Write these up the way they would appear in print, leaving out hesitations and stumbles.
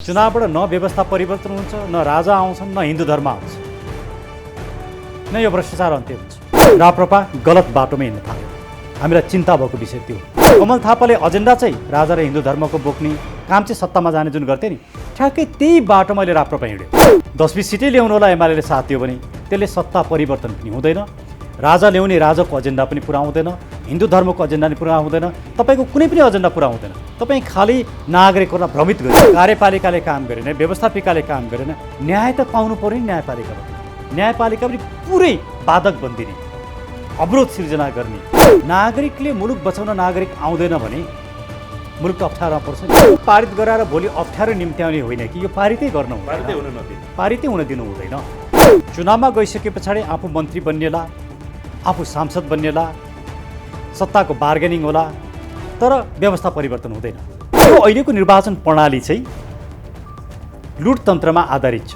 चुनावबाट न व्यवस्था परिवर्तन हुन्छ, न राजा आउँछन्, न हिन्दू धर्म आउँछ, न यो भ्रष्टाचार अन्त्य हुन्छ। राप्रपा गलत बाटोमा हिँड्न थाल्यो। हामीलाई चिन्ता भएको विषय त्यो। कमल थापाले एजेन्डा चाहिँ राजा र हिन्दू धर्मको बोक्ने काम चाहिँ सत्तामा जाने जुन गर्थे नि, ठ्याक्कै त्यही बाटोमा अहिले राप्रपा हिँड्यो। 10-20 सिटै ल्याउनु होला एमाले साथ दियो भने त्यसले सत्ता परिवर्तन पनि हुँदैन, राजा ल्याउने राजाको एजेन्डा पनि पुरा हुँदैन, हिन्दू धर्मको एजेन्डा पनि पुरा हुँदैन, तपाईँको कुनै पनि एजेन्डा पुरा हुँदैन। तपाईँ खालि नागरिकहरूलाई भ्रमित गर्नु। कार्यपालिकाले काम गरेन, व्यवस्थापिकाले काम गरेन, न्याय त पाउनु पर्यो नि। न्यायपालिका पनि पुरै बाधक बनिदिने, अवरोध सिर्जना गर्ने। नागरिकले मुलुक बचाउन नागरिक आउँदैन भने मुलुक त अप्ठ्यारोमा पर्छ नि। यो पारित गराएर भोलि अप्ठ्यारो निम्त्याउने होइन कि यो पारितै गर्न हुँदैन, पारितै हुन दिनु हुँदैन। चुनावमा गइसके पछाडि आफू मन्त्री बन्नेला, आफू सांसद बन्नेला, सत्ताको बार्गेनिङ होला, तर व्यवस्था परिवर्तन हुँदैन। यो अहिलेको निर्वाचन प्रणाली चाहिँ लुटतन्त्रमा आधारित छ,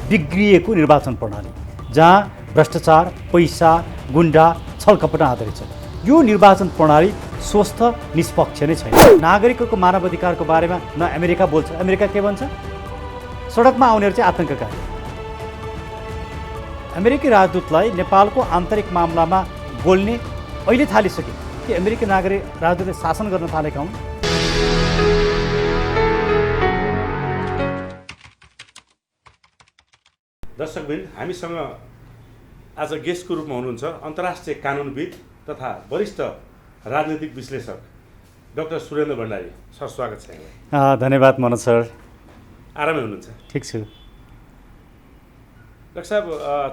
बिग्रिएको निर्वाचन प्रणाली जहाँ भ्रष्टाचार, पैसा, गुन्डा, छलकपटमा आधारित छ। यो निर्वाचन प्रणाली स्वस्थ निष्पक्ष नै छैन। नागरिकको मानवाधिकारको बारेमा न अमेरिका बोल्छ। अमेरिका के भन्छ? सडकमा आउनेहरू चाहिँ आतङ्ककारी। अमेरिकी राजदूतलाई नेपालको आन्तरिक मामलामा बोल्ने अहिले थालिसके कि अमेरिकी नागरिक राजदूतले शासन गर्न थालेका हुन्। दर्शकवृन्द, हामीसँग आज गेस्टको रूपमा हुनुहुन्छ अन्तर्राष्ट्रिय कानुनविद तथा वरिष्ठ राजनीतिक विश्लेषक डाक्टर सुरेन्द्र भण्डारी। सर, स्वागत छ यहाँलाई। धन्यवाद मनोज सर। आरामै हुनुहुन्छ? ठिक छु। डाक्टर साहब,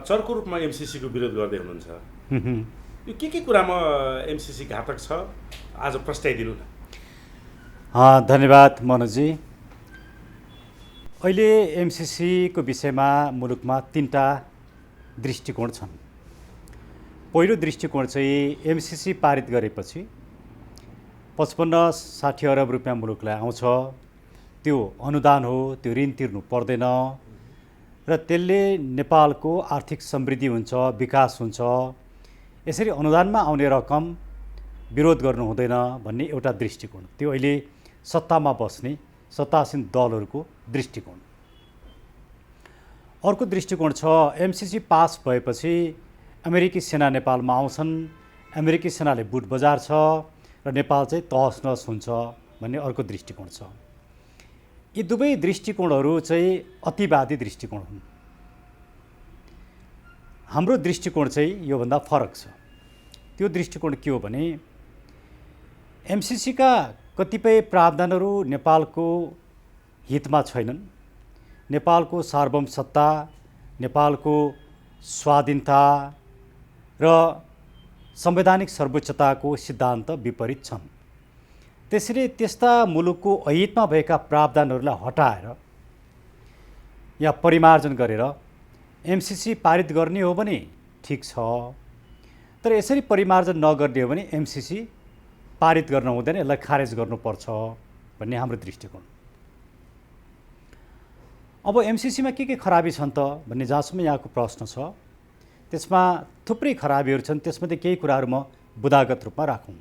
चर्को रूपमा एमसिसीको विरोध गर्दै हुनुहुन्छ। यो के कुरामा एमसिसी घातक छ, आज प्रस्ताइदिनु न। धन्यवाद मनोजी। अहिले एमसिसीको विषयमा मुलुकमा 3टा दृष्टिकोण छन्। पहिलो दृष्टिकोण चाहिँ एमसिसी पारित गरेपछि 55-60 अरब रुपियाँ मुलुकलाई आउँछ, त्यो अनुदान हो, त्यो ऋण तिर्नु पर्दैन र त्यसले नेपालको आर्थिक समृद्धि हुन्छ, विकास हुन्छ, यसरी अनुदानमा आउने रकम विरोध गर्नु हुँदैन भन्ने एउटा दृष्टिकोण। त्यो अहिले सत्तामा बस्ने सत्तासीन दलहरूको दृष्टिकोण। अर्को दृष्टिकोण छ एमसिसी पास भएपछि अमेरिकी सेना नेपालमा आउँछन्, अमेरिकी सेनाले बुट बजार छ र नेपाल चाहिँ तहस नहस हुन्छ भन्ने अर्को दृष्टिकोण छ। यी दुवै दृष्टिकोणहरू चाहिँ अतिवादी दृष्टिकोण हुन्। हाम्रो दृष्टिकोण चाहिँ योभन्दा फरक छ। त्यो दृष्टिकोण के हो भने एमसिसीका कतिपय प्रावधानहरू नेपालको हितमा छैनन्। नेपालको सार्वभौम सत्ता, नेपालको स्वाधीनता र संवैधानिक सर्वोच्चताको सिद्धान्त विपरीत छन्। त्यसैले त्यस्ता मुलुकको अहितमा भएका प्रावधानहरूलाई हटाएर या परिमार्जन गरेर एमसिसी पारित गर्ने हो भने ठिक छ, तर यसरी परिमार्जन नगर्ने हो भने एमसिसी पारित गर्न हुँदैन, यसलाई खारेज गर्नुपर्छ भन्ने हाम्रो दृष्टिकोण। अब एमसिसीमा के खराबी छन् त भन्ने जहाँसम्म यहाँको प्रश्न छ, त्यसमा थुप्रै खराबीहरू छन्। त्यसमध्ये केही कुराहरू म बुदागत रूपमा राखौँ।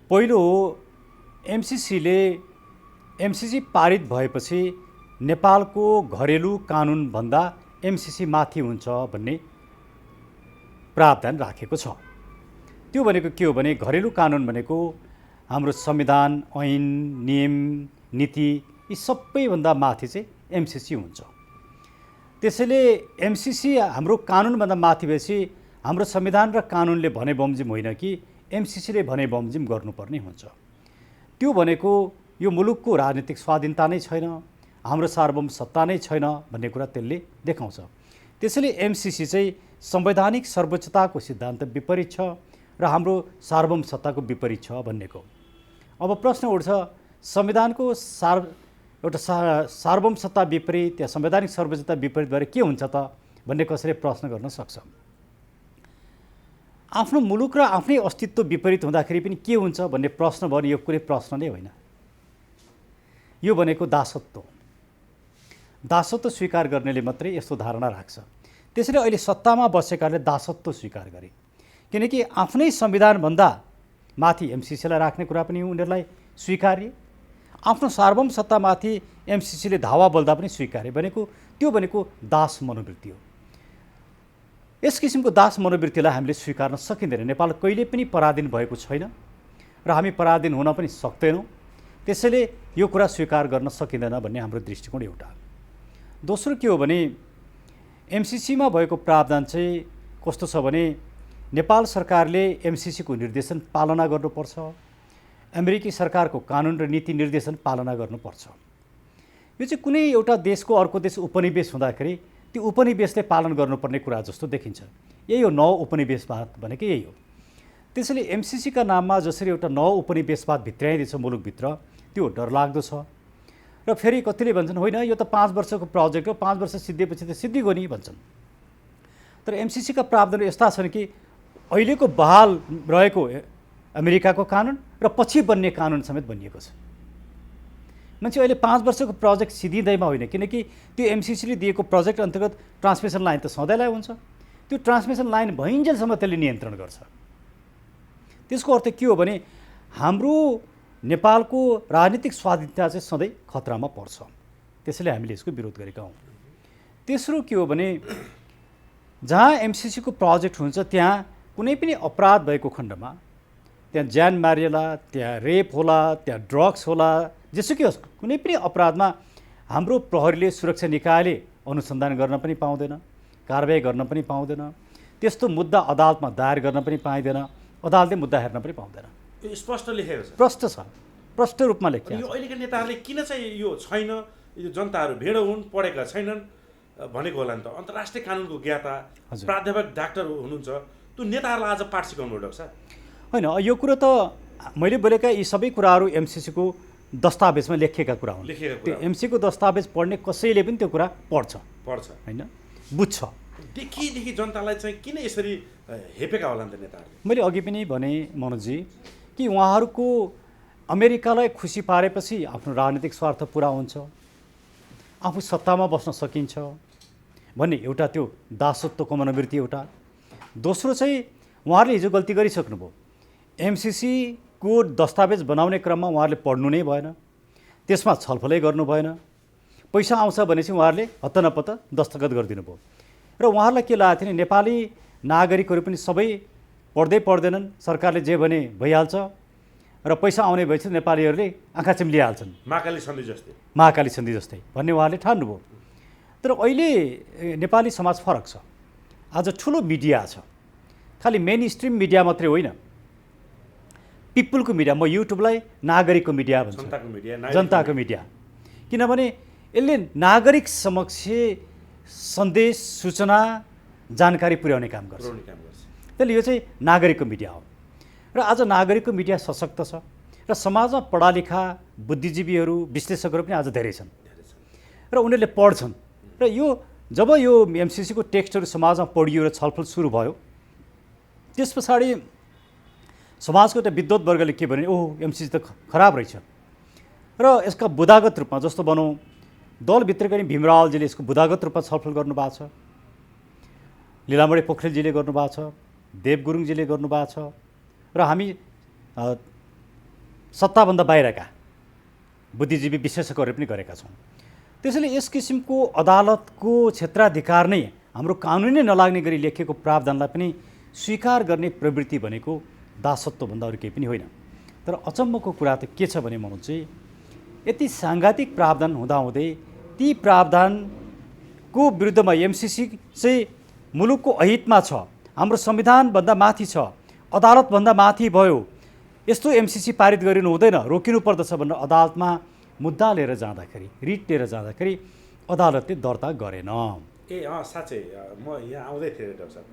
पहिलो हो एमसिसी पारित भएपछि नेपालको घरेलु कानुनभन्दा एमसिसी माथि हुन्छ भन्ने प्रावधान राखेको छ। त्यो भनेको के हो भने घरेलु कानुन भनेको हाम्रो संविधान, ऐन, नियम, नीति यी सबैभन्दा माथि चाहिँ एमसिसी हुन्छ। त्यसैले एमसिसी हाम्रो कानुनभन्दा माथि भएपछि हाम्रो संविधान र कानुनले भने बमोजिम होइन कि एमसिसीले भने बमोजिम गर्नुपर्ने हुन्छ। त्यो भनेको यो मुलुकको राजनीतिक स्वाधीनता नै छैन, हाम्रो सार्वभौम सत्ता नै छैन भन्ने कुरा त्यसले देखाउँछ। त्यसैले एमसिसी चाहिँ संवैधानिक सर्वोच्चताको सिद्धान्त विपरीत छ र हाम्रो सार्वभौम सत्ताको विपरीत छ भन्नेको। अब प्रश्न उठ्छ, संविधानको एउटा सार्वभौम सत्ता विपरीत या संवैधानिक सर्वोच्चता विपरीत भएर के हुन्छ त भन्ने कसैले प्रश्न गर्न सक्छ। आफ्नो मुलुक र आफ्नै अस्तित्व विपरीत हुँदाखेरि पनि के हुन्छ भन्ने प्रश्न भने यो कुनै प्रश्न नै होइन। यो भनेको दासत्व। दासत्व स्वीकार गर्नेले मात्रै यस्तो धारणा राख्छ। त्यसैले अहिले सत्तामा बसेकाले दासत्व स्वीकार गरे, किनकि आफ्नै संविधानभन्दा माथि एमसिसीलाई राख्ने कुरा पनि उनीहरूलाई स्वीकार्य। आफ्नो सार्वभौम सत्तामाथि एमसिसीले धावा बोल्दा पनि स्वीकारे त्यो भनेको दास मनोवृत्ति हो। यस किसिमको दास मनोवृत्तिलाई हामीले स्वीकार्न सकिँदैन। नेपाल कहिले पनि पराधीन भएको छैन र हामी पराधीन हुन पनि सक्दैनौँ। त्यसैले यो कुरा स्वीकार गर्न सकिँदैन भन्ने हाम्रो दृष्टिकोण एउटा। दोस्रो के हो भने एमसिसीमा भएको प्रावधान चाहिँ कस्तो छ भने नेपाल सरकारले एमसिसीको निर्देशन पालना गर्नुपर्छ, अमेरिकी सरकारको कानुन र नीति निर्देशन पालना गर्नुपर्छ। यो चाहिँ कुनै एउटा देशको अर्को देश उपनिवेश हुँदाखेरि त्यो उपनिवेशले पालन गर्नुपर्ने कुरा जस्तो देखिन्छ। यही हो नव उपनिवेशवाद भनेको यही हो। त्यसैले एमसिसीका नाममा जसरी एउटा नव उपनिवेशवाद भित्राइदिन्छ मुलुकभित्र, त्यो डरलाग्दो छ। र फेरि कतिले भन्छन् होइन यो त 5 वर्षको प्रोजेक्ट हो, 5 वर्ष सिद्धिएपछि त सिद्धिगयो नि भन्छन्। तर एमसिसीका प्रावधान यस्ता छन् कि अहिलेको बहाल रहेको अमेरिकाको कानुन र पछि बन्ने कानुन समेत बनिएको छ। मान्छे अहिले 5 वर्षको प्रोजेक्ट सिद्धिँदैमा होइन, किनकि त्यो एमसिसीले दिएको प्रोजेक्ट अन्तर्गत ट्रान्समिसन लाइन त सधैँलाई हुन्छ। त्यो ट्रान्समिसन लाइन भइन्जेलसम्म त्यसले नियन्त्रण गर्छ। त्यसको अर्थ के हो भने हाम्रो नेपालको राजनीतिक स्वाधीनता चाहिँ सधैँ खतरामा पर्छ। त्यसैले हामीले यसको विरोध गरेका हौँ। तेस्रो के हो भने जहाँ एमसिसीको प्रोजेक्ट हुन्छ त्यहाँ कुनै पनि अपराध भएको खण्डमा त्यहाँ ज्यान मारिएला, त्यहाँ रेप होला, त्यहाँ ड्रग्स होला, जेसुकै होस्, कुनै पनि अपराधमा हाम्रो प्रहरीले सुरक्षा निकायले अनुसन्धान गर्न पनि पाउँदैन, कारबाही गर्न पनि पाउँदैन। त्यस्तो मुद्दा अदालतमा दायर गर्न पनि पाइँदैन, अदालतले मुद्दा हेर्न पनि पाउँदैन। यो स्पष्ट लेखेको छ, प्रष्ट छ, प्रष्ट रूपमा लेखिएको छ। यो अहिलेका नेताहरूले किन चाहिँ यो छैन, यो जनताहरू भेडो हुन्, पढेका छैनन् भनेको होला नि त। अन्तर्राष्ट्रिय कानुनको ज्ञाता प्राध्यापक डाक्टर हुनुहुन्छ, त्यो नेताहरूलाई आज पाठ सिकाउनु डाक्टर साहब होइन। यो कुरो त मैले बोलेका यी सबै कुराहरू एमसिसीको दस्तावेजमा लेखिएका कुरा हुन्। त्यो एमसीको दस्तावेज पढ्ने कसैले पनि त्यो कुरा पढ्छ होइन, बुझ्छ। देखि जनतालाई चाहिँ किन यसरी हेपेका होला नि त नेताहरूले? मैले अघि पनि भने मनोजी कि उहाँहरूको अमेरिकालाई खुसी पारेपछि आफ्नो राजनीतिक स्वार्थ पुरा हुन्छ, आफू सत्तामा बस्न सकिन्छ भन्ने एउटा त्यो दासत्वको मनोवृत्ति एउटा। दोस्रो चाहिँ उहाँहरूले हिजो गल्ती गरिसक्नुभयो। एमसिसीको दस्तावेज बनाउने क्रममा उहाँहरूले पढ्नु नै भएन, त्यसमा छलफलै गर्नु भएन। पैसा आउँछ भनेपछि उहाँहरूले हत्तनपत्त दस्तखत गरिदिनु भयो। र उहाँहरूलाई के लागेको थियो भने नेपाली नागरिकहरू पनि सबै पढ्दैनन्, सरकारले जे भने भइहाल्छ र पैसा आउने भएपछि नेपालीहरूले आँखा चिम्लिहाल्छन्, महाकाली सन्धि जस्तै भन्ने उहाँहरूले ठान्नुभयो। तर अहिले नेपाली समाज फरक छ। आज ठुलो मिडिया छ, खालि मेन स्ट्रिम मिडिया मात्रै होइन, पिपुलको मिडिया। म युट्युबलाई नागरिकको मिडिया भन्छु, जनताको मिडिया। किनभने यसले नागरिक समक्ष सन्देश, सूचना, जानकारी पुर्याउने काम गर्छ। त्यसले यो चाहिँ नागरिकको मिडिया हो। र आज नागरिकको मिडिया सशक्त छ र समाजमा पढालेखा बुद्धिजीवीहरू, विश्लेषकहरू पनि आज धेरै छन् र उनीहरूले पढ्छन्। र यो जब यो एमसिसीको टेक्स्टहरू समाजमा पढियो र छलफल सुरु भयो, त्यस पछाडि समाजको एउटा विद्वत वर्गले के भने ओह एमसिसी त खराब रहेछ र यसका बुदागत रूपमा, जस्तो भनौँ दलभित्रका नि भीमरावजीले यसको बुदागत रूपमा छलफल गर्नुभएको छ, लीलामणि पोखरेलजीले गर्नुभएको छ, देव गुरुङजीले गर्नुभएको छ र हामी सत्ताभन्दा बाहिरका बुद्धिजीवी विश्लेषकहरूले पनि गरेका छौँ। त्यसैले यस किसिमको अदालतको क्षेत्राधिकार नै हाम्रो कानुनै नलाग्ने गरी लेखिएको प्रावधानलाई पनि स्वीकार गर्ने प्रवृत्ति भनेको दासत्वभन्दा अरू केही पनि होइन। तर अचम्मको कुरा त के छ भने मनोज चाहिँ यति साङ्घातिक प्रावधान हुँदाहुँदै ती प्रावधानको विरुद्धमा एमसिसी चाहिँ मुलुकको अहितमा छ, हाम्रो संविधानभन्दा माथि छ, अदालतभन्दा माथि भयो, यस्तो एमसिसी पारित गरिनु हुँदैन, रोकिनु पर्दछ भनेर अदालतमा मुद्दा लिएर जाँदाखेरि, रिट लिएर जाँदाखेरि अदालतले दर्ता गरेन। साँच्चै म यहाँ आउँदै थिएँ डाक्टर साहब,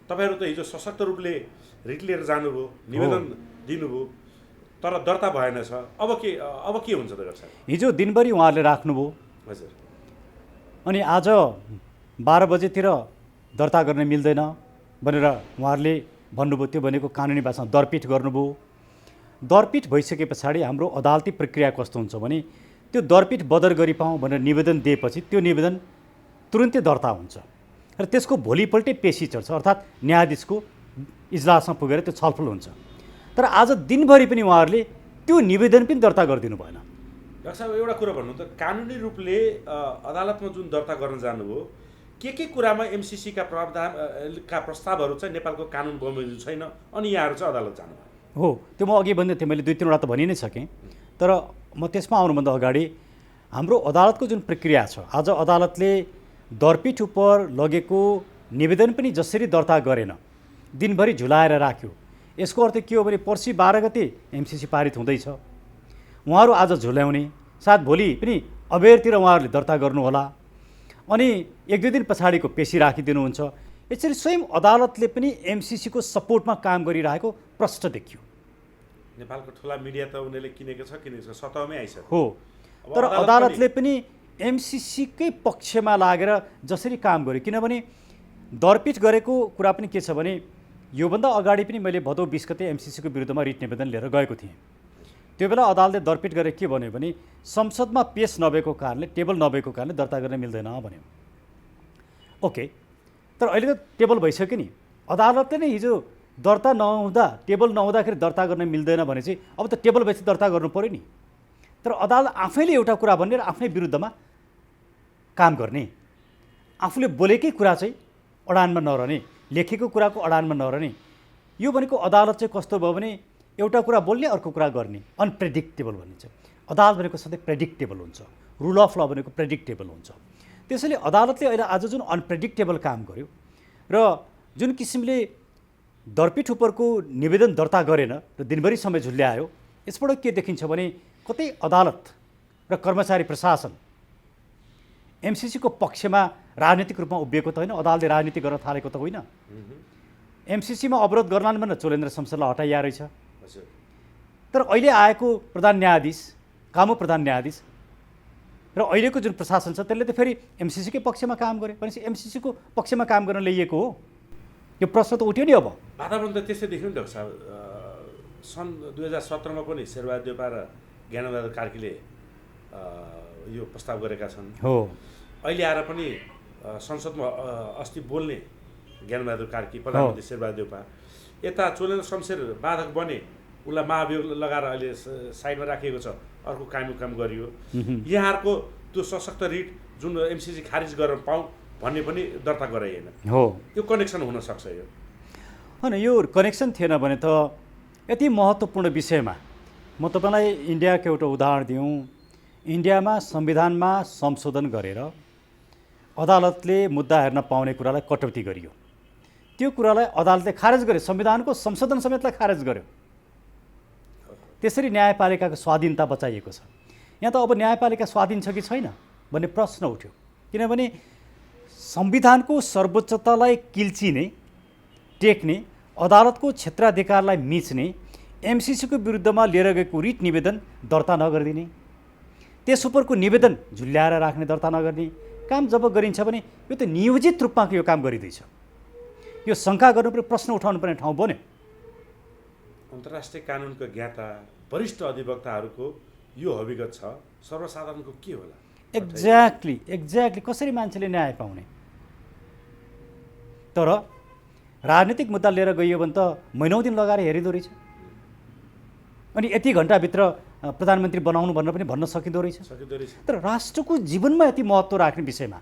तपाईँहरू त हिजो सशक्त रूपले रिट लिएर जानुभयो, निवेदन दिनुभयो, तर दर्ता भएन छ। अब के हुन्छ डाक्टर साहब? हिजो दिनभरि उहाँहरूले राख्नुभयो। हजुर। अनि आज 12 बजेतिर दर्ता गर्न मिल्दैन भनेर उहाँहरूले भन्नुभयो। त्यो भनेको कानुनी भाषामा दरपीठ गर्नुभयो। दरपीठ भइसके पछाडि हाम्रो अदालती प्रक्रिया कस्तो हुन्छ भने त्यो दरपीठ बदर गरी पाऊँ भनेर निवेदन दिएपछि त्यो निवेदन तुरुन्तै दर्ता हुन्छ र त्यसको भोलिपल्टै पेशी चल्छ, अर्थात् न्यायाधीशको इजलासमा पुगेर त्यो छलफल हुन्छ। तर आज दिनभरि पनि उहाँहरूले त्यो निवेदन पनि दर्ता गरिदिनु भएन। डाक्टर साहब एउटा कुरा भन्नु त कानुनी रूपले अदालतमा जुन दर्ता गर्न जानुभयो के कुरामा एमसिसीका प्रावधानका प्रस्तावहरू चाहिँ नेपालको कानुन बमोजिम छैन अनि यहाँहरू चाहिँ अदालत जानुभयो? हो, त्यो म अघि भन्दै थिएँ, मैले 2-3 वटा त भनि नै सकेँ। तर म त्यसमा आउनुभन्दा अगाडि हाम्रो अदालतको जुन प्रक्रिया छ, आज अदालतले दरपीठ उप लगेको निवेदन पनि जसरी दर्ता गरेन, दिनभरि झुलाएर राख्यो। यसको अर्थ के हो भने पर्सि 12 गते एमसिसी पारित हुँदैछ, उहाँहरू आज झुल्याउने, सायद भोलि पनि अबेरतिर उहाँहरूले दर्ता गर्नुहोला, अनि 1-2 दिन पछाडिको पेशी राखिदिनुहुन्छ। यसरी स्वयं अदालतले पनि एमसिसीको सपोर्टमा काम गरिरहेको प्रष्ट देखियो। नेपालको ठुला मिडिया त उनीहरूले किनेको छ सतहमै आइसक्यो। हो, तर अदालतले पनि एमसिसीकै पक्षमा लागेर जसरी काम गर्यो, किनभने दरपीठ गरेको कुरा पनि के छ भने योभन्दा अगाडि पनि मैले भदौ 20 गते एमसिसीको विरुद्धमा रिट निवेदन लिएर गएको थिएँ। त्यो बेला अदालतले दरपीठ गरेर के भन्यो भने संसदमा पेश नभएको कारणले, टेबल नभएको कारणले दर्ता गर्न मिल्दैन भन्यो। ओके, तर अहिले त टेबल भइसक्यो नि। अदालतले नै हिजो दर्ता नहुँदा, टेबल नहुँदाखेरि दर्ता गर्न मिल्दैन भने चाहिँ अब त टेबल भएपछि दर्ता गर्नु पऱ्यो नि। तर अदालत आफैले एउटा कुरा भन्ने र आफ्नै विरुद्धमा काम गर्ने, आफूले बोलेकै कुरा चाहिँ अडानमा नरहने, लेखेको कुराको अडानमा नरहने। यो भनेको अदालत चाहिँ कस्तो भयो भने एउटा कुरा बोल्ने, अर्को कुरा गर्ने, अनप्रेडिक्टेबल भनिन्छ। अदालत भनेको सधैँ प्रेडिक्टेबल हुन्छ, रुल अफ ल भनेको प्रेडिक्टेबल हुन्छ। त्यसैले अदालतले अहिले आज जुन अनप्रेडिक्टेबल काम गर्यो र जुन किसिमले दरपीठ उपरको निवेदन दर्ता गरेन र दिनभरि समय झुल्यायो, यसबाट के देखिन्छ भने कतै अदालत र कर्मचारी प्रशासन एमसिसीको पक्षमा राजनीतिक रूपमा उभिएको त होइन, अदालतले राजनीति गर्न थालेको त होइन। एमसिसीमा अवरोध गर्लान् भनेर चोलेन्द्र शमशेरलाई हटाइया रहेछ। तर अहिले आएको प्रधान न्यायाधीश, कामु प्रधान न्यायाधीश र अहिलेको जुन प्रशासन छ त्यसले त फेरि एमसिसीकै पक्षमा काम गर्यो भनेपछि एमसिसीको पक्षमा काम गर्न ल्याइएको हो। यो प्रश्न त उठ्यो नि। अब वातावरण त त्यस्तै देख्यो नि डाक्टर साहब। सन् 2017 मा पनि शेरबहादुर देउपा र ज्ञानबहादुर कार्कीले यो प्रस्ताव गरेका छन्। हो, अहिले आएर पनि संसदमा अस्ति बोल्ने ज्ञानबहादुर कार्की, प्रधानमन्त्री शेरबहादुर देउपा, यता चोलेन्द्र शमशेर बाधक बने, उसलाई महाभियोग लगाएर अहिले साइडमा राखिएको छ, अर्को काम गरियो। यहाँहरूको त्यो सशक्त रिट जुन एमसिसी खारिज गर्न पाऊँ भन्ने पनि दर्ता गराइएन। हो, यो कनेक्सन हुनसक्छ। यो होइन, यो कनेक्सन थिएन भने त यति महत्त्वपूर्ण विषयमा म तपाईँलाई इन्डियाको एउटा उदाहरण दिउँ। इन्डियामा संविधानमा संशोधन गरेर अदालतले मुद्दा हेर्न पाउने कुरालाई कटौती गरियो। त्यो कुरालाई अदालतले खारेज गर्यो, संविधानको संशोधन समेतलाई खारेज गर्यो। त्यसरी न्यायपालिकाको स्वाधीनता बचाइएको छ। यहाँ त अब न्यायपालिका स्वाधीन छ कि छैन भन्ने प्रश्न उठ्यो, किनभने संविधानको सर्वोच्चतालाई किल्चिने, टेक्ने, अदालतको क्षेत्राधिकारलाई मिच्ने, एमसिसीको विरुद्धमा लिएर गएको रिट निवेदन दर्ता नगरिदिने, त्यस उपरको निवेदन झुल्याएर राख्ने, दर्ता नगर्ने काम जब गरिन्छ भने यो त नियोजित रूपमा यो काम गरिँदैछ। यो शङ्का गर्नुपर्ने, प्रश्न उठाउनु पर्ने ठाउँ बन्यो। अन्तर्राष्ट्रिय कानुनको ज्ञाता वरिष्ठ अधिवक्ताहरूको यो हविगत छ, सर्वसाधारणको के होला? एक्ज्याक्टली कसरी मान्छेले न्याय पाउने? तर राजनीतिक मुद्दा लिएर गइयो भने त महिनौँ दिन लगाएर हेरिँदो रहेछ, अनि यति घन्टाभित्र प्रधानमन्त्री बनाउनु भनेर पनि भन्न सकिँदो रहेछ। तर राष्ट्रको जीवनमा यति महत्त्व राख्ने विषयमा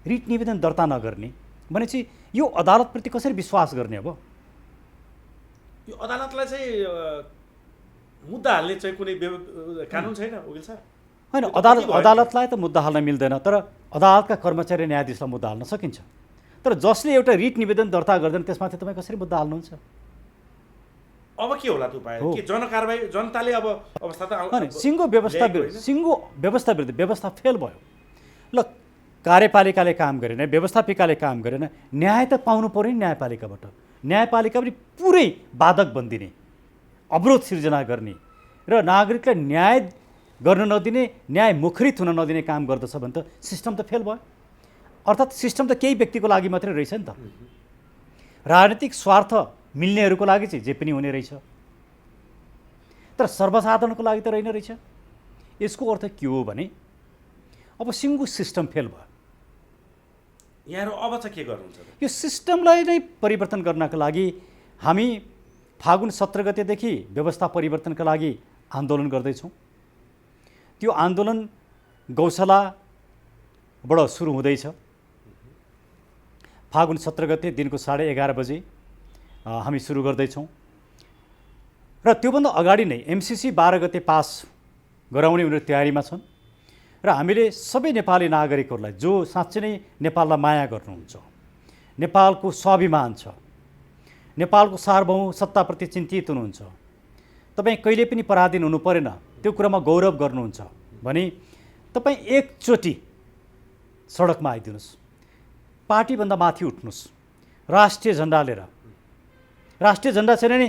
रिट निवेदन दर्ता नगर्ने भनेपछि यो अदालतप्रति कसरी विश्वास गर्ने? अब यो अदालतलाई चाहिँ मुद्दा हाल्ने चाहिँ कुनै कानुन छैन वकिल साहब? होइन, अदालतलाई त मुद्दा हाल्न मिल्दैन, तर अदालतका कर्मचारी न्यायाधीशलाई मुद्दा हाल्न सकिन्छ। तर जसले एउटा रिट निवेदन दर्ता गर्दैन त्यसमाथि तपाईँ कसरी मुद्दा हाल्नुहुन्छ? अब के होला त उपाय? के जनकारबाही, जनताले अब अवस्था त होइन, सिङ्गो व्यवस्था विरुद्ध व्यवस्था फेल भयो। ल, कार्यपालिकाले काम गरेन, व्यवस्थापिकाले काम गरेन, न्याय त पाउनु पऱ्यो नि न्यायपालिकाबाट। न्यायपालिका पनि पुरै बाधक बनिदिने, अवरोध सिर्जना गर्ने र नागरिकलाई न्याय गर्न नदिने, न्याय मुखरित हुन नदिने काम गर्दछ भने त सिस्टम त फेल भयो। अर्थात् सिस्टम त केही व्यक्तिको लागि मात्रै रहेछ नि त, राजनीतिक स्वार्थ मिल्नेहरूको लागि चाहिँ जे पनि हुने रहेछ, तर सर्वसाधारणको लागि त रहेन रहेछ। यसको अर्थ के हो भने अब सिङ्गो सिस्टम फेल भयो। यहाँहरू अब चाहिँ के गर्नुहुन्छ? यो सिस्टमलाई नै परिवर्तन गर्नका लागि हामी फागुन 17 गतेदेखि व्यवस्था परिवर्तनका लागि आन्दोलन गर्दैछौँ। त्यो आन्दोलन गौशालाबाट सुरु हुँदैछ। फागुन 17 गते दिनको 11:30 बजे हामी सुरु गर्दैछौँ र त्योभन्दा अगाडि नै MCC 12 गते पास गराउने उनीहरू तयारीमा छन् र हामीले सबै नेपाली नागरिकहरूलाई जो साँच्चै नै नेपाललाई माया गर्नुहुन्छ, नेपालको स्वाभिमान छ, नेपालको सार्वभौम सत्ताप्रति चिन्तित हुनुहुन्छ, तपाईँ कहिले पनि पराधीन हुनु परेन, त्यो कुरामा गौरव गर्नुहुन्छ भने तपाईँ एकचोटि सडकमा आइदिनुहोस्, पार्टीभन्दा माथि उठ्नुहोस्, राष्ट्रिय झन्डा लिएर। राष्ट्रिय झन्डा छैन नि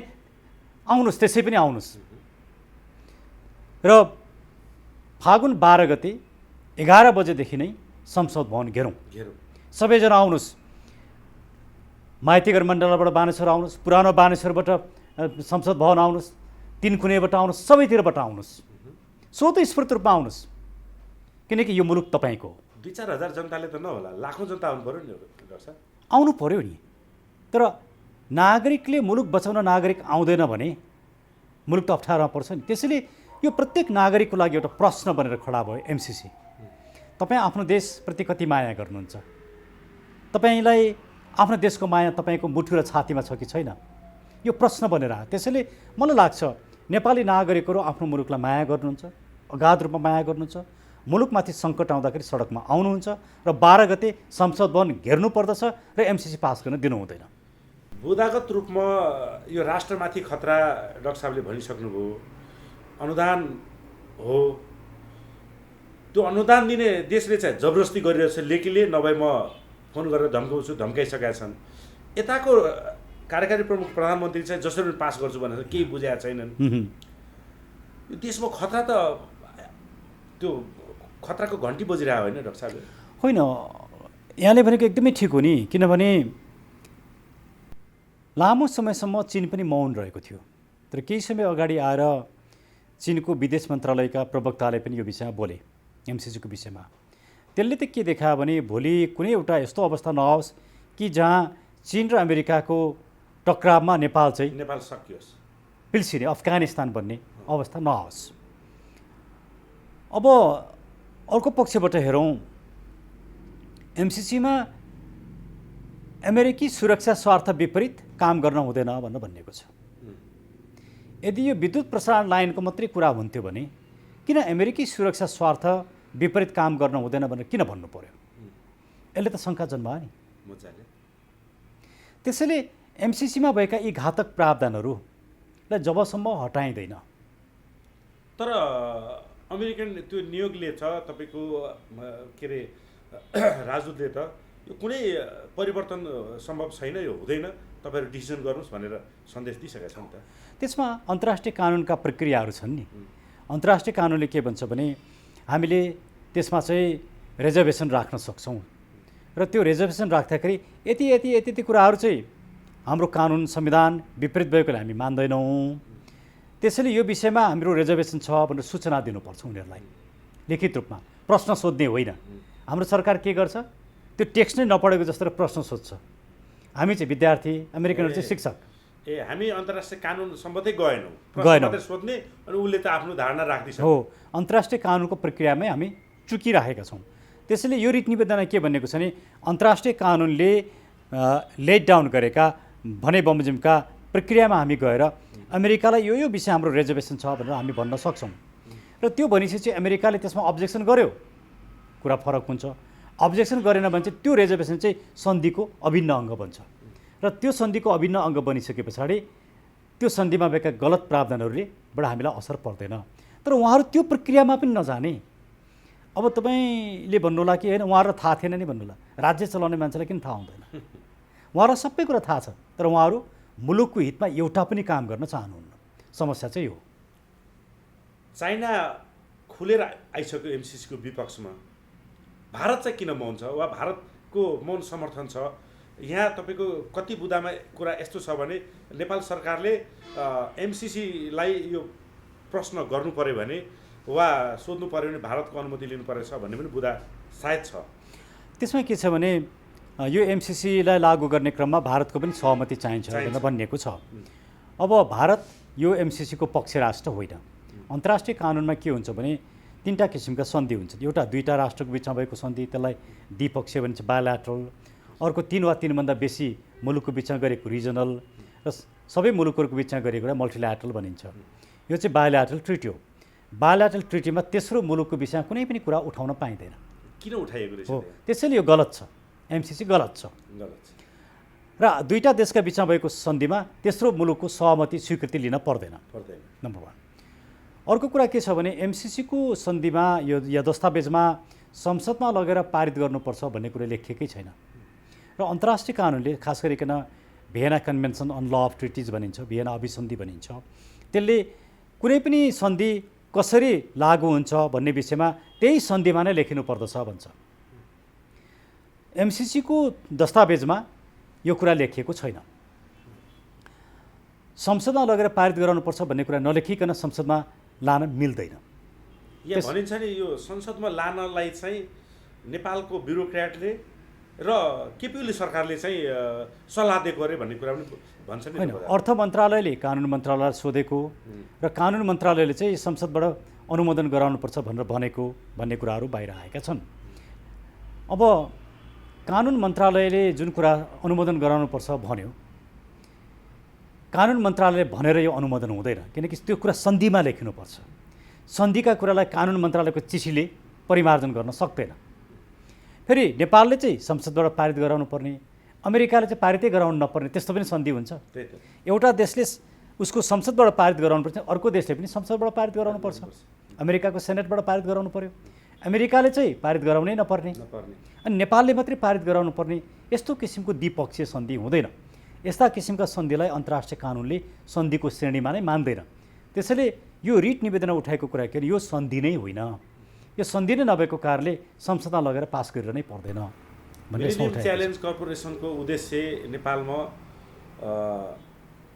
आउनुहोस्, त्यसै पनि आउनुहोस् र फागुन 12 गते 11 बजेदेखि नै संसद भवन घेरौँ। सबैजना आउनुहोस्, माइतीघर मण्डलबाट बानेश्वर आउनुहोस्, पुरानो बानेश्वरबाट संसद भवन आउनुहोस्, तीनकुनेबाट आउनुहोस्, सबैतिरबाट आउनुहोस्, स्वतस्फूर्त रूपमा आउनुहोस्, किनकि यो मुलुक तपाईँको हो। 2-4 हजार जनताले त नहोला, लाखौँ जनता आउनु पऱ्यो नि डाक्टर साहब। आउनु पऱ्यो नि, तर नागरिकले मुलुक बचाउन नागरिक आउँदैन भने मुलुक त अप्ठ्यारोमा पर्छ नि। त्यसैले यो प्रत्येक नागरिकको लागि एउटा प्रश्न बनेर खडा भयो MCC। तपाईँ आफ्नो देशप्रति कति माया गर्नुहुन्छ? तपाईँलाई आफ्नो देशको माया तपाईँको मुठु र छातीमा छ कि छैन? यो प्रश्न बनेर आयो। त्यसैले मलाई लाग्छ नेपाली नागरिकहरू आफ्नो मुलुकलाई माया गर्नुहुन्छ, अगाध रूपमा माया गर्नुहुन्छ, मुलुकमाथि सङ्कट आउँदाखेरि सडकमा आउनुहुन्छ र 12 गते संसद भवन घेर्नु पर्दछ र MCC पास गर्न दिनु हुँदैन। बुदागत रूपमा यो राष्ट्रमाथि खतरा डाक्टर साहबले भनिसक्नुभयो, अनुदान हो, त्यो अनुदान दिने देशले चाहिँ जबरजस्ती गरिरहेछ, लेखीले नभए म फोन गरेर धम्काउँछु, धम्काइसकेका छन्। यताको कार्यकारी प्रमुख प्रधानमन्त्री चाहिँ जसरी पास गर्छु भनेर केही बुझाएका छैनन्। यो देशमा खतरा त त्यो खतराको घन्टी बजिरहेको होइन डाक्टर साहब? होइन, यहाँले भनेको एकदमै ठिक हो नि, किनभने लामो समयसम्म चीन पनि मौन रहेको थियो, तर केही समय अगाडि आएर चीनको विदेश मन्त्रालयका प्रवक्ताले पनि यो विषयमा बोले, MCC को विषयमा। त्यसले त के देखायो भने भोलि कुनै एउटा यस्तो अवस्था नहोस् कि जहाँ चीन र अमेरिकाको टक्रावमा नेपाल सकियोस्, पिल्सिने अफगानिस्तान बन्ने अवस्था नहोस्। अब अर्को पक्षबाट हेरौँ, MCC मा अमेरिकी सुरक्षा स्वार्थ विपरीत काम गर्न हुँदैन भनेर भनिएको छ। यदि यो विद्युत प्रसारण लाइनको मात्रै कुरा हुन्थ्यो भने किन अमेरिकी सुरक्षा स्वार्थ विपरीत काम गर्न हुँदैन भनेर किन भन्नु पर्यो? यसले त शङ्का जन्मायो नि। त्यसैले MCC मा भएका यी घातक प्रावधानहरूलाई जबसम्म हटाइँदैन। तर अमेरिकन त्यो नियोगले छ तपाईँको के अरे राजदूतले त यो कुनै परिवर्तन सम्भव छैन, यो हुँदैन, तपाईँहरू डिसिजन गर्नुहोस् भनेर सन्देश दिइसकेका छन् त। त्यसमा अन्तर्राष्ट्रिय कानुनका प्रक्रियाहरू छन् नि। अन्तर्राष्ट्रिय कानुनले के भन्छ भने हामीले त्यसमा चाहिँ रिजर्भेसन राख्न सक्छौँ र त्यो रिजर्भेसन राख्दाखेरि यति कुराहरू चाहिँ हाम्रो कानुन संविधान विपरीत भएकोले हामी मान्दैनौँ। त्यसैले यो विषयमा हाम्रो रिजर्भेसन छ भनेर सूचना दिनुपर्छ उनीहरूलाई लिखित रूपमा, प्रश्न सोध्ने होइन। हाम्रो सरकार के गर्छ, त्यो टेक्स्ट नै नपढेको जस्तो प्रश्न सोध्छ। हामी चाहिँ विद्यार्थी, अमेरिकनहरू चाहिँ शिक्षक। हामी अन्तर्राष्ट्रिय कानुन सम्बन्धै गएनौँ सोध्ने, अनि उसले त आफ्नो धारणा राख्दैछ। हो, अन्तर्राष्ट्रिय कानुनको प्रक्रियामै हामी चुकिरहेका छौँ। त्यसैले यो रीति निवेदनमा के भनेको छ भने अन्तर्राष्ट्रिय कानुनले लेट डाउन गरेका भने बमोजिमका प्रक्रियामा हामी गएर अमेरिकालाई यो विषय हाम्रो रिजर्भेसन छ भनेर हामी भन्न सक्छौँ र त्यो भनेपछि चाहिँ अमेरिकाले त्यसमा अब्जेक्सन गर्यो, कुरा फरक हुन्छ। अब्जेक्सन गरेन भने चाहिँ त्यो रिजर्भेसन चाहिँ सन्धिको अभिन्न अङ्ग बन्छ र त्यो सन्धिको अभिन्न अङ्ग बनिसके पछाडि त्यो सन्धिमा भएका गलत प्रावधानहरूलेबाट हामीलाई असर पर्दैन। तर उहाँहरू त्यो प्रक्रियामा पनि नजाने। अब तपाईँले भन्नुहोला कि होइन उहाँहरूलाई थाहा थिएन नि भन्नुहोला, राज्य चलाउने मान्छेलाई किन थाहा हुँदैन? उहाँहरूलाई सबै कुरा थाहा छ, तर उहाँहरू मुलुकको हितमा एउटा पनि काम गर्न चाहनुहुन्न। समस्या चाहिँ यो। चाइना खुलेर आइसक्यो MCC को विपक्षमा, भारत चाहिँ किन मौन छ वा भारतको मौन समर्थन छ? यहाँ तपाईँको कति बुदामा कुरा यस्तो छ भने नेपाल सरकारले MCC लाई यो प्रश्न गर्नु पर्यो भने वा सोध्नु पर्यो भने भारतको अनुमति लिनु परेछ भन्ने पनि बुदा सायद छ। त्यसमा के छ भने यो MCC लाई लागू गर्ने क्रममा भारतको पनि सहमति चाहिन्छ भनेर भनिएको छ। अब भारत यो MCC को पक्ष राष्ट्र होइन। अन्तर्राष्ट्रिय कानुनमा के हुन्छ भने तीनटा किसिमका सन्धि हुन्छन्। एउटा दुईटा राष्ट्रको बिचमा भएको सन्धि, त्यसलाई द्विपक्षीय भनिन्छ बायोल्याटरल। अर्को 3 वा 3 भन्दा बेसी मुलुकको बिचमा गरेको रिजनल, र सबै मुलुकहरूको बिचमा गरेको एउटा मल्टिल्याटरल भनिन्छ। यो चाहिँ बायोल्याटरल ट्रिटी हो। बायोल्याटरल ट्रिटीमा तेस्रो मुलुकको विषयमा कुनै पनि कुरा उठाउन पाइँदैन। किन उठाइएको रहेछ? हो, त्यसैले यो गलत छ, एमसिसी गलत छ। र दुईटा देशका बिचमा भएको सन्धिमा तेस्रो मुलुकको सहमति स्वीकृति लिन पर्दैन, नम्बर 1। अर्को कुरा के छ भने एमसिसीको सन्धिमा यो दस्तावेजमा संसदमा लगेर पारित गर्नुपर्छ भन्ने कुरा लेखिएकै छैन। र अन्तर्राष्ट्रिय कानुनले खास गरिकन Vienna convention on law of treaties भनिन्छ, भियना अभिसन्धि भनिन्छ, त्यसले कुनै पनि सन्धि कसरी लागू हुन्छ भन्ने विषयमा त्यही सन्धिमा नै लेखिनु पर्दछ भन्छ। एमसिसीको दस्तावेजमा यो कुरा लेखिएको छैन। संसदमा लगेर पारित गराउनुपर्छ भन्ने कुरा नलेखिकन संसदमा लान मिल्दैन। यहाँ भनिन्छ नि यो संसदमा लानलाई चाहिँ नेपालको ब्युरोक्र्याटले र केपी ओली सरकारले चाहिँ सल्लाह दिएको अरे भन्ने कुरा पनि भन्छ नि। होइन, अर्थ मन्त्रालयले कानुन मन्त्रालयलाई सोधेको र कानुन मन्त्रालयले चाहिँ संसदबाट अनुमोदन गराउनुपर्छ भनेर भनेको भन्ने कुराहरू बाहिर आएका छन्। अब कानुन मन्त्रालयले जुन कुरा अनुमोदन गराउनुपर्छ भन्यो, कानुन मन्त्रालयले भनेर यो अनुमोदन हुँदैन, किनकि त्यो कुरा सन्धिमा लेखिनुपर्छ। सन्धिका कुरालाई कानुन मन्त्रालयको चिठीले परिमार्जन गर्न सक्दैन। फेरि नेपालले चाहिँ संसदबाट पारित गराउनु पर्ने, अमेरिकाले चाहिँ पारितै गराउनु नपर्ने, त्यस्तो पनि सन्धि हुन्छ। एउटा देशले उसको संसदबाट पारित गराउनुपर्छ, अर्को देशले पनि संसदबाट पारित गराउनुपर्छ। अमेरिकाको सेनेटबाट पारित गराउनु पर्यो, अमेरिकाले चाहिँ पारित गराउनै नपर्ने, अनि नेपालले मात्रै पारित गराउनु पर्ने, यस्तो किसिमको द्विपक्षीय सन्धि हुँदैन। यस्ता किसिमका सन्धिलाई अन्तर्राष्ट्रिय कानुनले सन्धिको श्रेणीमा नै मान्दैन। त्यसैले यो रिट निवेदन उठाएको कुरा के यो सन्धि नै होइन, यो सन्धि नै नभएको कारणले संसदमा लगेर पास गरिरहनै पर्दैन भन्ने मिलेनियम च्यालेन्ज कर्पोरेसनको उद्देश्य नेपालमा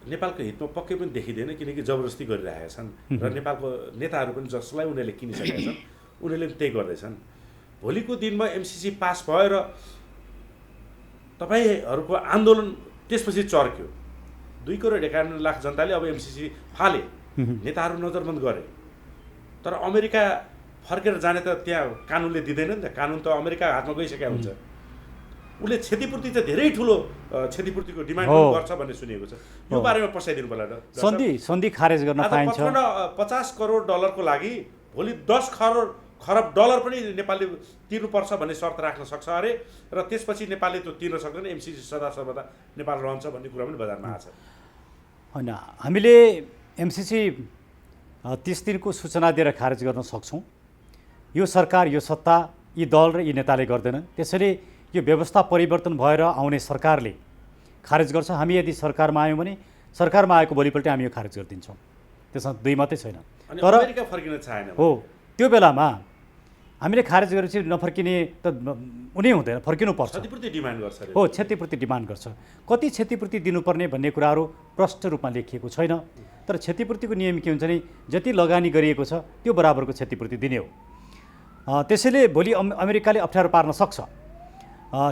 नेपालको हितमा पक्कै पनि देखिँदैन, किनकि जबरजस्ती गरिरहेका छन् र नेपालको नेताहरू पनि जसलाई उनीहरूले किनिसकेका छन् उनीहरूले पनि त्यही गर्दैछन्। भोलिको दिनमा एमसिसी पास भयो र तपाईँहरूको आन्दोलन त्यसपछि चर्क्यो, 2 करोड 51 लाख जनताले अब एमसिसी फाले, नेताहरू नजरबन्द गरे, तर अमेरिका फर्केर जाने त त्यहाँ कानुनले दिँदैन नि त। कानुन त अमेरिका हातमा गइसकेको हुन्छ। उसले क्षतिपूर्ति चाहिँ धेरै ठुलो क्षतिपूर्तिको डिमान्ड गर्छ भन्ने सुनिएको छ। यो बारेमा पसाइदिनु पर्ला र सन्धि खारेज गर्न पाइन्छ। 50 करोड डलरको लागि भोलि 10 खरब डलर पनि नेपालले तिर्नुपर्छ भन्ने शर्त राख्न सक्छ अरे, र त्यसपछि नेपालले त्यो तिर्न सक्दैन, एमसिसी सदा सर्वदा नेपाल रहन्छ भन्ने कुरा पनि बजारमा आएको छ। होइन, हामीले एमसिसी 30 दिनको सूचना दिएर खारेज गर्न सक्छौँ। यो सरकार, यो सत्ता, यी दल र यी नेताले गर्दैनन्। त्यसैले यो व्यवस्था परिवर्तन भएर आउने सरकारले खारेज गर्छ। हामी यदि सरकारमा आयौँ भने सरकारमा आएको भोलिपल्ट हामी यो खारेज गरिदिन्छौँ, त्यसमा दुई मात्रै छैन। तर अमेरिका फर्किन चाहेन हो, त्यो बेलामा हामीले खारेज गरेपछि नफर्किने त उनी हुँदैन, फर्किनुपर्छ। क्षतिपूर्ति डिमान्ड गर्छ। हो, क्षतिपूर्ति डिमान्ड गर्छ। कति क्षतिपूर्ति दिनुपर्ने भन्ने कुराहरू प्रष्ट रूपमा लेखिएको छैन, तर क्षतिपूर्तिको नियम के हुन्छ भने जति लगानी गरिएको छ त्यो बराबरको क्षतिपूर्ति दिने हो। त्यसैले भोलि अमेरिकाले अप्ठ्यारो पार्न सक्छ।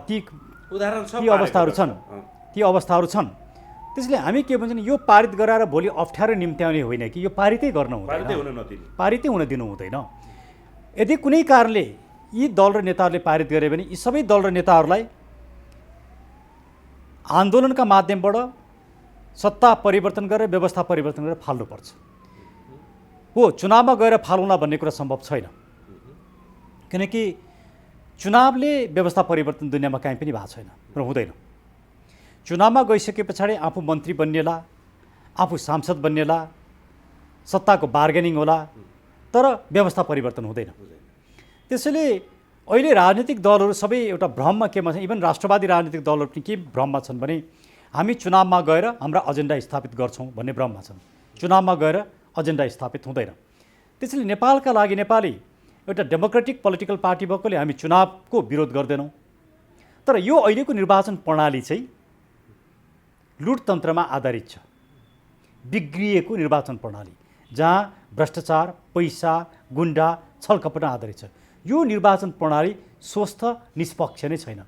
ती उदाहरण छ, ती अवस्थाहरू छन्। त्यसैले हामी के भन्छ भने यो पारित गराएर भोलि अप्ठ्यारो निम्त्याउने होइन कि यो पारितै गर्न हुँदैन, पारितै हुन दिनु हुँदैन। यदि कुनै कारणले यी दल र नेताहरूले पारित गरे भने यी सबै दल र नेताहरूलाई आन्दोलनका माध्यमबाट सत्ता परिवर्तन गरेर व्यवस्था परिवर्तन गरेर फाल्नुपर्छ। हो, चुनावमा गएर फालौँला भन्ने कुरा सम्भव छैन, किनकि चुनावले व्यवस्था परिवर्तन दुनियाँमा काहीँ पनि भएको छैन र हुँदैन। चुनावमा गइसके पछाडि आफू मन्त्री बन्नेला, आफू सांसद बन्नेला, सत्ताको बार्गेनिङ होला, तर व्यवस्था परिवर्तन हुँदैन। त्यसैले अहिले राजनीतिक दलहरू सबै एउटा भ्रममा के भन्छ, इभन राष्ट्रवादी राजनीतिक दलहरू पनि के भ्रममा छन् भने हामी चुनावमा गएर हाम्रा एजेन्डा स्थापित गर्छौँ भन्ने भ्रममा छन्। चुनावमा गएर एजेन्डा स्थापित हुँदैन। त्यसैले नेपालका लागि नेपाली एउटा डेमोक्रेटिक पोलिटिकल पार्टी भएकोले हामी चुनावको विरोध गर्दैनौँ, तर यो अहिलेको निर्वाचन प्रणाली चाहिँ लुटतन्त्रमा आधारित छ, बिग्रिएको निर्वाचन प्रणाली जहाँ भ्रष्टाचार, पैसा, गुन्डा, छलकपटमा आधारित छ। यो निर्वाचन प्रणाली स्वस्थ निष्पक्ष नै छैन।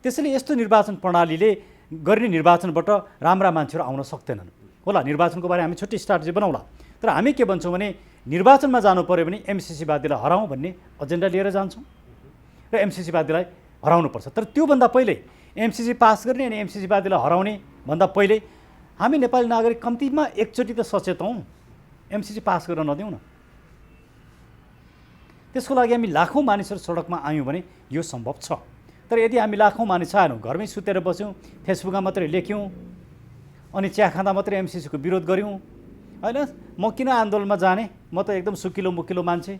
त्यसैले यस्तो निर्वाचन प्रणालीले गर्ने निर्वाचनबाट राम्रा मान्छेहरू आउन सक्दैनन्। होला, निर्वाचनको बारे हामी छुट्टै स्ट्राटेजी बनाउला, तर हामी के भन्छौँ भने निर्वाचनमा जानु पर्यो भने एमसिसीवादीलाई हराउँ भन्ने एजेन्डा लिएर जान्छौँ र एमसिसीवादीलाई हराउनुपर्छ। तर त्योभन्दा पहिले एमसिसी पास गर्ने अनि एमसिसीवादीलाई हराउने भन्दा पहिले हामी नेपाली नागरिक कम्तीमा एकचोटि त सचेत हौँ, एमसिसी पास गर्न नदिउँ न। त्यसको लागि हामी लाखौँ मानिसहरू सडकमा आयौँ भने यो सम्भव छ। तर यदि हामी लाखौँ मानिस आएनौँ, घरमै सुतेर बस्यौँ, फेसबुकमा मात्रै लेख्यौँ अनि चिया खाँदा मात्रै एमसिसीको विरोध गऱ्यौँ, होइन म किन आन्दोलनमा जाने, म त एकदम सुकिलो मुकिलो मान्छे,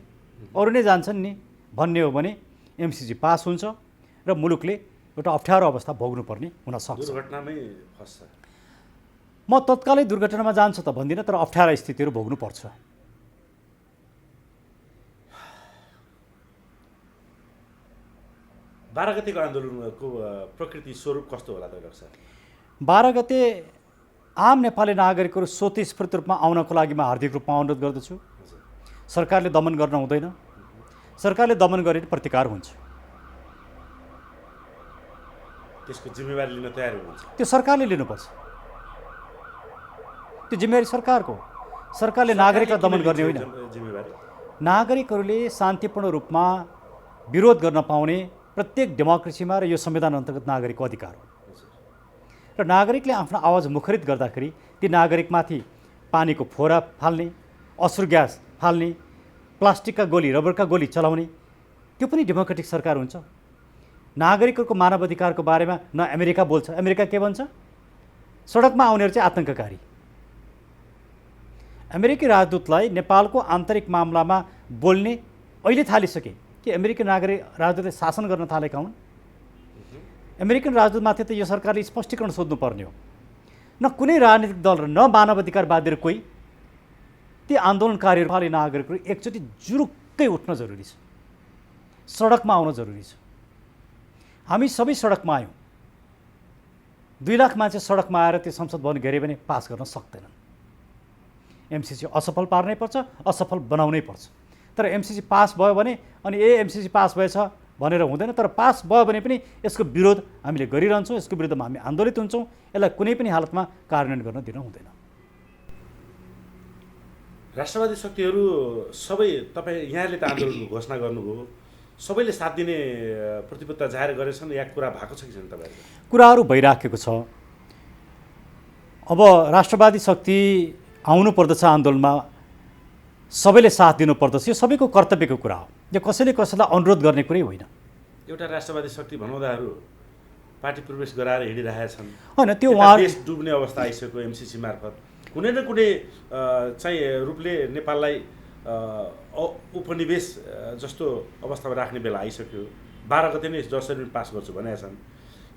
अरू नै जान्छन् नि भन्ने हो भने एमसिसी पास हुन्छ र मुलुकले एउटा अप्ठ्यारो अवस्था भोग्नुपर्ने हुनसक्छ। दुर्घटनामै फस्छ। म तत्कालै दुर्घटनामा जान्छ त भन्दिनँ, तर अप्ठ्यारा स्थितिहरू भोग्नुपर्छ। 12 गतेको आन्दोलनको प्रकृति स्वरूप कस्तो होला त डाक्टर साहब? 12 गते आम नेपाली नागरिकहरू स्वतस्फूर्त रूपमा आउनको लागि म हार्दिक रूपमा अनुरोध गर्दछु। सरकारले दमन गर्न हुँदैन, सरकारले दमन गरेर प्रतिकार हुन्छ। त्यसको जिम्मेवारी लिन तयार हुनुहुन्छ? त्यो सरकारले लिनुपर्छ, त्यो जिम्मेवारी सरकारको। सरकारले नागरिकलाई दमन गर्ने होइन। जिम्मेवारी नागरिकहरूले शान्तिपूर्ण रूपमा विरोध गर्न पाउने प्रत्येक डेमोक्रेसीमा र यो संविधान अन्तर्गत नागरिकको अधिकार हो। र नागरिकले आफ्नो आवाज मुखरित गर्दाखेरि ती नागरिकमाथि पानीको फोरा फाल्ने, अश्रु ग्यास फाल्ने, प्लास्टिकका गोली, रबरका गोली चलाउने, त्यो पनि डेमोक्रेटिक सरकार हुन्छ। नागरिकहरूको मानवाधिकारको बारेमा न अमेरिका बोल्छ। अमेरिका के भन्छ? सडकमा आउनेहरू चाहिँ आतङ्ककारी। अमेरिकी राजदूतलाई नेपालको आन्तरिक मामलामा बोल्ने अहिले थालिसके कि अमेरिकी राजदूतले शासन गर्न थालेका हुन्। अमेरिकन राजदूतमाथि त यो सरकारले स्पष्टीकरण सोध्नुपर्ने हो। न कुनै राजनीतिक दल र न मानवाधिकारवादीहरू कोही ती आन्दोलनकारीहरू नागरिकहरू एकचोटि जुरुक्कै उठ्न जरुरी छ, सडकमा आउन जरुरी छ। हामी सबै सडकमा आयौँ। 2 लाख मान्छे सडकमा आएर त्यो संसद भवन घेर्यो भने पास गर्न सक्दैनन्। एमसिसी असफल पार्नै पर्छ, असफल बनाउनै पर्छ। तर एमसिसी पास भयो भने अनि एमसिसी पास भएछ भनेर हुँदैन। तर पास भयो भने पनि यसको विरोध हामीले गरिरहन्छौँ, यसको विरुद्धमा हामी आन्दोलित हुन्छौँ। यसलाई कुनै पनि हालतमा कार्यान्वयन गर्न दिन हुँदैन। राष्ट्रवादी शक्तिहरू सबै, तपाईँ यहाँले त आन्दोलनको घोषणा गर्नुभयो, सबैले साथ दिने प्रतिबद्धता जाहेर गरेछन् या कुरा भएको छ कि छैन? तपाईँहरूको कुराहरू भइराखेको छ। अब राष्ट्रवादी शक्ति आउनु पर्दछ आन्दोलनमा, सबैले साथ दिनुपर्दछ, यो सबैको कर्तव्यको कुरा हो। यो कसैले कसैलाई अनुरोध गर्ने कुरै होइन। एउटा राष्ट्रवादी शक्ति भनौँदाहरू पार्टी प्रवेश गराएर हिँडिरहेका छन्, होइन त्यो उहाँ देश डुब्ने अवस्था आइसक्यो। एमसिसी मार्फत कुनै न कुनै चाहिँ रूपले नेपाललाई उपनिवेश जस्तो अवस्थामा राख्ने बेला आइसक्यो। 12 गते नै जसरी पास गर्छु भनेका छन्।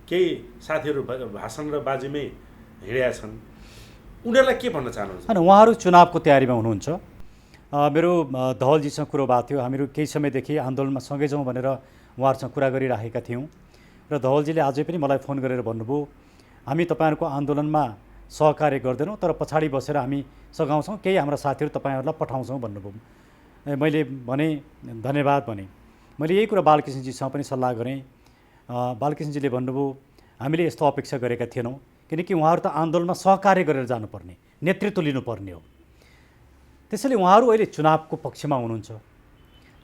केही साथीहरू भाषण र बाजीमै हिँडेका छन्। उनीहरूलाई के भन्न चाहनुहुन्छ? होइन, उहाँहरू चुनावको तयारीमा हुनुहुन्छ। मेरो धवलजीसँग कुरो भएको थियो। हामीहरू केही समयदेखि आन्दोलनमा सँगै जाउँ भनेर उहाँहरूसँग कुरा गरिराखेका थियौँ र धवलजीले अझै पनि मलाई फोन गरेर भन्नुभयो, हामी तपाईँहरूको आन्दोलनमा सहकार्य गर्दैनौँ, तर पछाडि बसेर हामी सघाउँछौँ, केही हाम्रा साथीहरू तपाईँहरूलाई पठाउँछौँ भन्नुभयो। मैले भने धन्यवाद भने। मैले यही कुरा बालकृष्णजीसँग पनि सल्लाह गरेँ। बालकृष्णजीले भन्नुभयो हामीले यस्तो अपेक्षा गरेका थिएनौँ, किनकि उहाँहरू त आन्दोलनमा सहकार्य गरेर जानुपर्ने, नेतृत्व लिनुपर्ने हो। त्यसैले उहाँहरू अहिले चुनावको पक्षमा हुनुहुन्छ।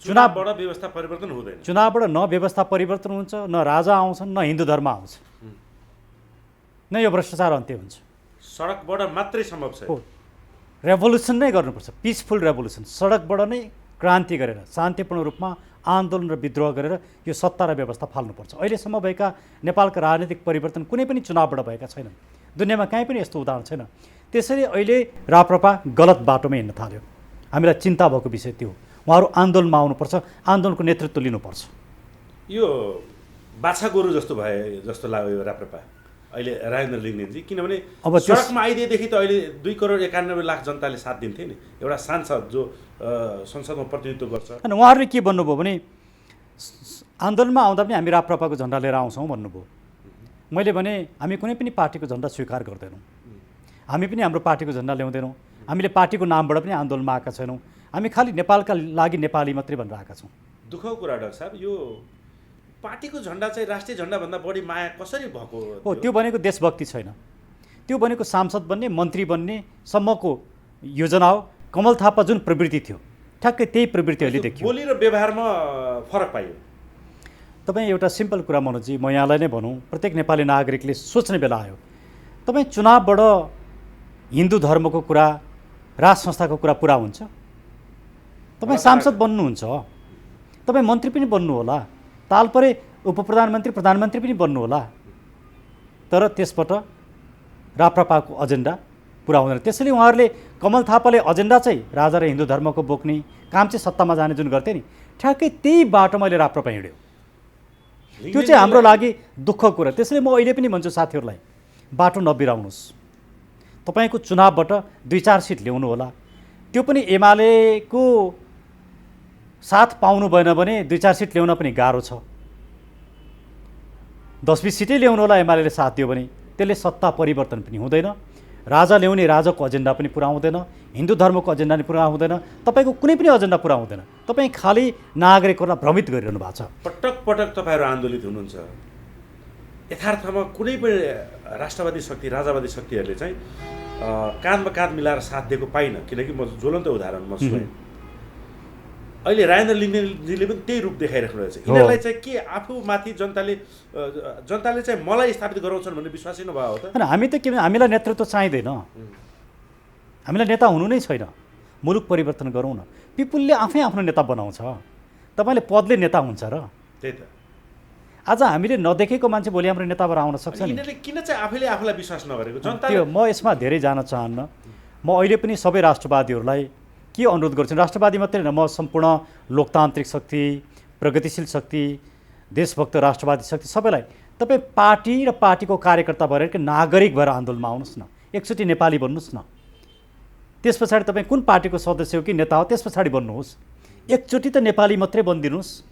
चुनावबाट व्यवस्था परिवर्तन हुँदैन। चुनावबाट न व्यवस्था परिवर्तन हुन्छ, न राजा आउँछन्, न हिन्दू धर्म आउँछ, न यो भ्रष्टाचार अन्त्य हुन्छ। सडकबाट मात्रै सम्भव छ। हो, रेभोल्युसन नै गर्नुपर्छ, पिसफुल रेभोल्युसन। सडकबाट नै क्रान्ति गरेर शान्तिपूर्ण रूपमा आन्दोलन र विद्रोह गरेर यो सत्ता र व्यवस्था फाल्नुपर्छ। अहिलेसम्म भएका नेपालका राजनीतिक परिवर्तन कुनै पनि चुनावबाट भएका छैनन्। दुनियाँमा कहीँ पनि यस्तो उदाहरण छैन। त्यसैले अहिले राप्रपा गलत बाटोमा हिँड्न थाल्यो। हामीलाई चिन्ता भएको विषय त्यो। उहाँहरू आन्दोलनमा आउनुपर्छ, आन्दोलनको नेतृत्व लिनुपर्छ। यो बाछा गोरु जस्तो भए जस्तो लाग्यो राप्रपा अहिले राजेन्द्र लिङ्गदेनजी, किनभने अब सडकमा आइदिएदेखि त अहिले 2,91,00,000 जनताले साथ दिन्थे नि। एउटा सांसद जो संसदमा प्रतिनिधित्व गर्छ, अनि उहाँहरूले के भन्नुभयो भने आन्दोलनमा आउँदा पनि हामी राप्रपाको झन्डा लिएर आउँछौँ भन्नुभयो। मैले भने हामी कुनै पनि पार्टीको झन्डा स्वीकार गर्दैनौँ, हामी पनि हाम्रो पार्टीको झन्डा ल्याउँदैनौँ, हामीले पार्टीको नामबाट पनि आन्दोलनमा आएका छैनौँ, हामी खालि नेपालका लागि नेपाली मात्रै भनेर आएका छौँ। दुःखको कुरा डाक्टर साहब, यो पार्टीको झन्डा चाहिँ राष्ट्रिय झन्डाभन्दा बढी माया कसरी भएको हो? त्यो भनेको देशभक्ति छैन, त्यो भनेको सांसद बन्ने, मन्त्री बन्ने सम्मको योजना हो। कमल थापा जुन प्रवृत्ति थियो ठ्याक्कै त्यही प्रवृत्ति अहिले देखियो। बोली र व्यवहारमा फरक पाइयो। तपाईँ एउटा सिम्पल कुरा मनोजी, म यहाँलाई नै भनौँ, प्रत्येक नेपाली नागरिकले सोच्ने बेला आयो, तपाईँ चुनावबाट हिन्दू धर्मको कुरा, राज संस्थाको कुरा पुरा हुन्छ? तपाईँ सांसद बन्नुहुन्छ, तपाईँ मन्त्री पनि बन्नु होला, ताल परे उपप्रधानमन्त्री प्रधानमन्त्री पनि बन्नु होला, तर त्यसबाट राप्रपाको एजेन्डा पुरा हुँदैन। त्यसैले उहाँहरूले कमल थापाले एजेन्डा चाहिँ राजा र हिन्दू धर्मको बोक्ने काम चाहिँ सत्तामा जाने जुन गर्थे नि, ठ्याक्कै त्यही बाटोमा अहिले राप्रपा हिँड्यो। त्यो चाहिँ हाम्रो लागि दुःखको कुरा। त्यसैले म अहिले पनि भन्छु साथीहरूलाई, बाटो नबिराउनुहोस्। तपाईँको चुनावबाट 2-4 सिट ल्याउनु होला, त्यो पनि एमालेको साथ पाउनु भएन भने 2-4 सिट ल्याउन पनि गाह्रो छ। 10-20 सिटै ल्याउनु होला एमाले साथ दियो भने, त्यसले सत्ता परिवर्तन पनि हुँदैन, राजा ल्याउने राजाको एजेन्डा पनि पुरा हुँदैन, हिन्दू धर्मको एजेन्डा पनि पुरा हुँदैन, तपाईँको कुनै पनि एजेन्डा पुरा हुँदैन। तपाईँ खालि नागरिकहरूलाई भ्रमित गरिरहनु भएको छ। पटक पटक तपाईँहरू आन्दोलित हुनुहुन्छ। यथार्थमा कुनै पनि राष्ट्रवादी शक्ति, राजावादी शक्तिहरूले चाहिँ काँधमा काँध मिलाएर साथ दिएको पाइनँ, किनकि म ज्वलन्त उदाहरण म सुने। अहिले राजेन्द्र लिङ्गदेनजीले पनि त्यही रूप देखाइराख्नु रहेछ। यिनीहरूलाई चाहिँ के आफूमाथि जनताले चाहिँ मलाई स्थापित गराउँछन् भन्ने विश्वासै नभएको हो त? होइन, हामी त के, हामीलाई नेतृत्व चाहिँदैन, हामीलाई नेता हुनु नै छैन। मुलुक परिवर्तन गरौँ न। पिपुलले आफै आफ्नो नेता बनाउँछ, तपाईँले पदले नेता हुन्छ र? त्यही त। आज हामीले नदेखेको मान्छे भोलि हाम्रो नेता भएर आउन सक्छ नि। यिनीहरूले किन चाहिँ आफैले आफूलाई विश्वास नगरेको? जनता त्यो म यसमा धेरै जान चाहन्न। म अहिले पनि सबै राष्ट्रवादीहरूलाई के अनुरोध गर्छु, राष्ट्रवादी मात्रै होइन, म सम्पूर्ण लोकतान्त्रिक शक्ति, प्रगतिशील शक्ति, देशभक्त राष्ट्रवादी शक्ति सबैलाई, तपाईँ पार्टी र पार्टीको कार्यकर्ता भएर कि नागरिक भएर आन्दोलनमा आउनुहोस् न, एकचोटि नेपाली बन्नुहोस् न। त्यस पछाडि तपाईँ कुन पार्टीको सदस्य हो कि नेता हो त्यस पछाडि बन्नुहोस्, एकचोटि त नेपाली मात्रै बनिदिनुहोस्।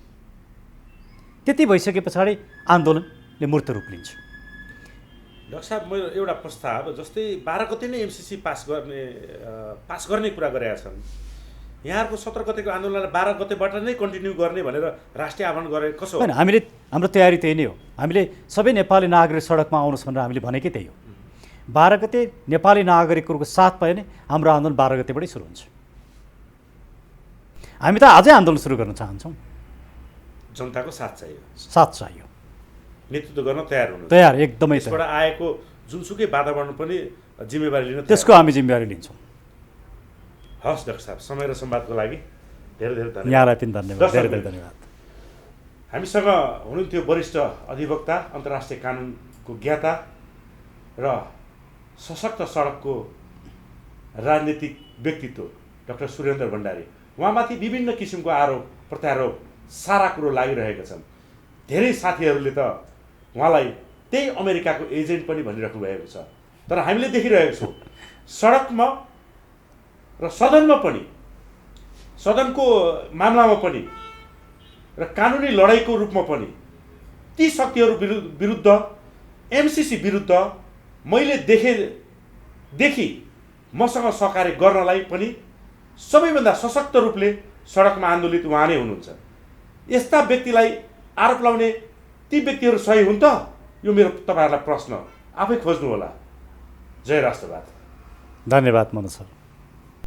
त्यति भइसके पछाडि आन्दोलनले मूर्त रूप लिन्छ। डाक्टर साहब, मेरो एउटा प्रस्ताव, जस्तै 12 गते नै एमसिसी पास गर्ने कुरा गरेका छन्। यहाँहरूको 17 गतेको आन्दोलनलाई 12 गतेबाट नै कन्टिन्यू गर्ने भनेर राष्ट्रिय आह्वान गरे, कसो? होइन, हाम्रो तयारी त्यही नै हो। हामीले सबै नेपाली नागरिक सडकमा आउनुहोस् भनेर हामीले भनेकै त्यही हो। 12 गते नेपाली नागरिकहरूको साथ पायो भने हाम्रो आन्दोलन 12 गतेबाटै सुरु हुन्छ। हामी त आजै आन्दोलन सुरु गर्न चाहन्छौँ। जनताको साथ चाहियो, साथ चाहियो, नेतृत्व गर्न तयार हुनु, तयार, एकदमै त्यसबाट आएको जुनसुकै वातावरण पनि जिम्मेवारी लिन, त्यसको हामी जिम्मेवारी लिन्छौँ। हस् डाक्टर साहब, समय र संवादको लागि धेरै धेरै धन्यवाद। यहाँलाई पनि धन्यवाद, धेरै धेरै धन्यवाद। हामीसँग हुनुहुन्थ्यो वरिष्ठ अधिवक्ता, अन्तर्राष्ट्रिय कानुनको ज्ञाता र सशक्त सडकको राजनीतिक व्यक्तित्व डाक्टर सुरेन्द्र भण्डारी। उहाँमाथि विभिन्न किसिमको आरोप प्रत्यारोप सारा कुरो लागिरहेका छन्। धेरै साथीहरूले त उहाँलाई त्यही अमेरिकाको एजेन्ट पनि भनिराख्नु भएको छ। तर हामीले देखिरहेको छौँ सडकमा र सदनमा पनि, सदनको मामलामा पनि र कानुनी लडाइँको रूपमा पनि ती शक्तिहरू विरुद्ध, एमसिसी विरुद्ध मैले देखि मसँग सहकार्य गर्नलाई पनि सबैभन्दा सशक्त रूपले सडकमा आन्दोलित उहाँ नै हुनुहुन्छ। यस्ता व्यक्तिलाई आरोप लाउने ती व्यक्तिहरू सही हुन् त? यो मेरो तपाईँहरूलाई प्रश्न, आफै खोज्नु होला। जय राष्ट्रवाद। धन्यवाद मनोज सर।